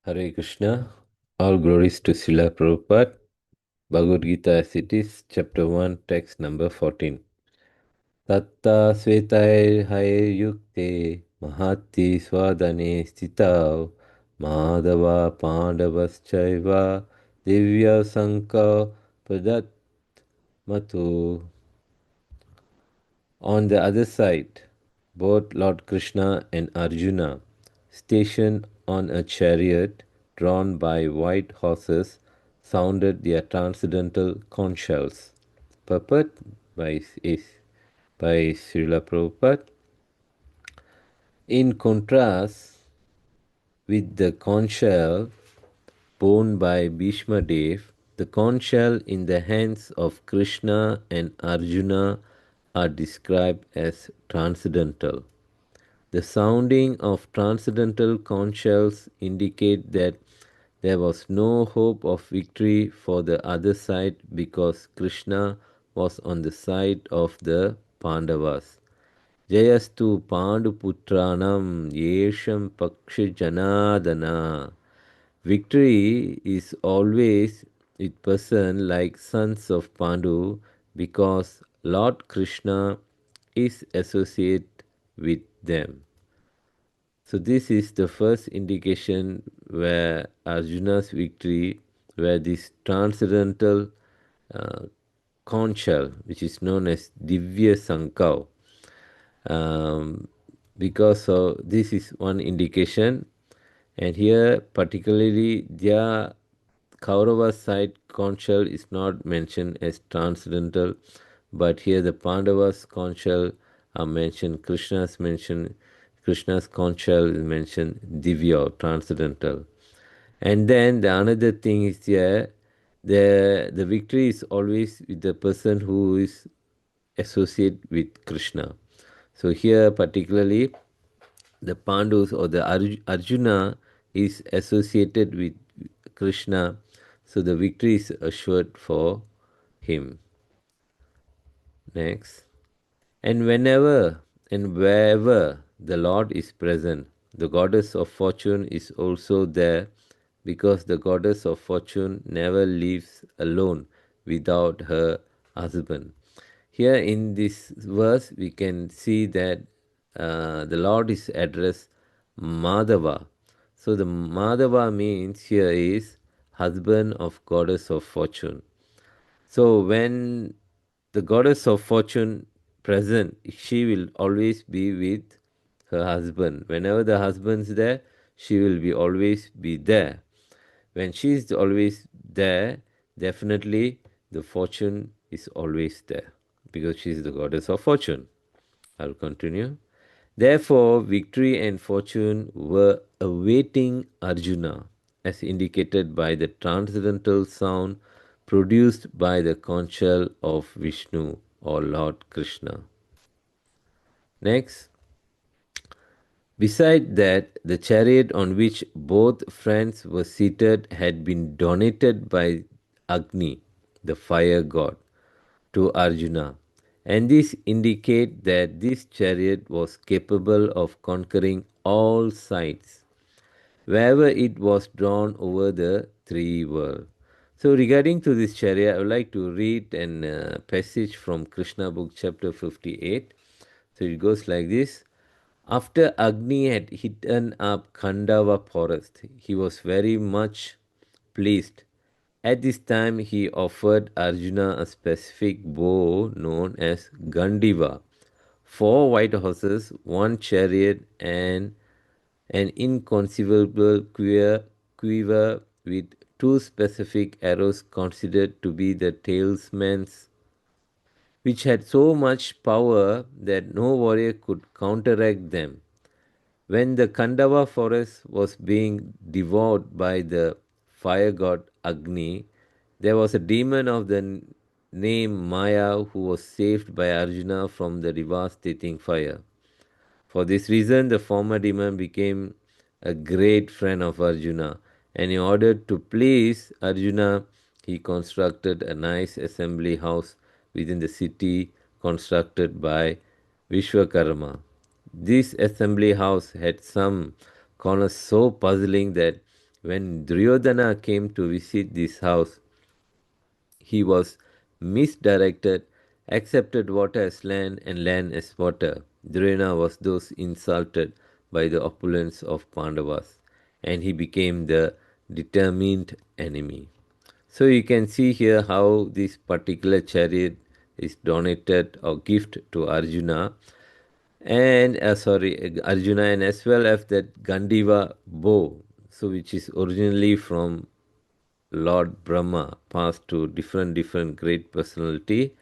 Hare Krishna. All glories to Srila Prabhupada. Bhagavad Gita as it is, chapter 1, text number 14. Tatta svetair haye yukte mahati swadane stitav madhava pandavaschaiva divya sanka pradat matu. On the other side, both Lord Krishna and Arjuna, stationed on a chariot drawn by white horses, sounded their transcendental conch shells. Purport by Srila Prabhupada. In contrast with the conch shell borne by Bhishma Dev, the conch shell in the hands of Krishna and Arjuna are described as transcendental. The sounding of transcendental conch shells indicate that there was no hope of victory for the other side because Krishna was on the side of the Pandavas. Jayastu Panduputranam Yesham Janadana. Victory is always with person like sons of Pandu because Lord Krishna is associated with them. So this is the first indication where Arjuna's victory, where this transcendental uh, conch shell, which is known as Divya Sankau, um, because of this is one indication, and here particularly their Kaurava side conch shell is not mentioned as transcendental, but here the Pandavas conch shell are mentioned. Krishna's conch shell is mentioned Divya, transcendental. And then the another thing is here, the victory is always with the person who is associated with Krishna. So here particularly the Pandus or the Arjuna is associated with Krishna, so the victory is assured for him. Next. And whenever and wherever the Lord is present, the goddess of fortune is also there because the goddess of fortune never leaves alone without her husband. Here in this verse, we can see that the Lord is addressed Madhava. So the Madhava means here is husband of goddess of fortune. So when the goddess of fortune present, she will always be with her husband. Whenever the husband's there, she will be always be there. When she is always there, definitely the fortune is always there because she is the goddess of fortune. I'll continue. Therefore, victory and fortune were awaiting Arjuna, as indicated by the transcendental sound produced by the conch shell of Vishnu or Lord Krishna. Next, beside that, the chariot on which both friends were seated had been donated by Agni, the fire god, to Arjuna, and this indicate that this chariot was capable of conquering all sides wherever it was drawn over the three worlds. So regarding to this chariot, I would like to read an passage from Krishna book chapter 58. So it goes like this. After Agni had eaten up Khandava forest, he was very much pleased. At this time, he offered Arjuna a specific bow known as Gandiva, four white horses, one chariot, and an inconceivable quiver with two specific arrows considered to be the talismans, which had so much power that no warrior could counteract them. When the Khandava forest was being devoured by the fire god Agni, there was a demon of the name Maya who was saved by Arjuna from the devastating fire. For this reason, the former demon became a great friend of Arjuna, and in order to please Arjuna, he constructed a nice assembly house within the city constructed by Vishwakarma. This assembly house had some corners so puzzling that when Duryodhana came to visit this house, he was misdirected, accepted water as land and land as water. Duryodhana was thus insulted by the opulence of Pandavas, and he became the determined enemy. So you can see here how this particular chariot is donated or gift to Arjuna, and Arjuna, and as well as that Gandiva bow, so which is originally from Lord Brahma, passed to different great personality,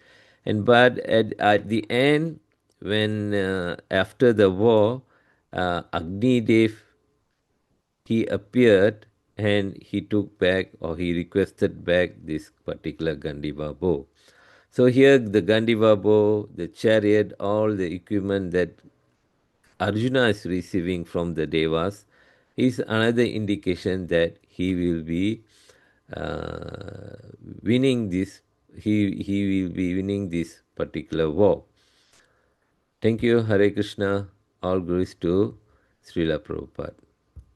and but at the end, when after the war, Agni Dev, he appeared and he took back, or he requested back, this particular Gandiva bow. So here the Gandiva bow, the chariot, all the equipment that Arjuna is receiving from the Devas is another indication that he will be uh, winning this. He will be winning this particular war. Thank you, Hare Krishna. All glories to Srila Prabhupada.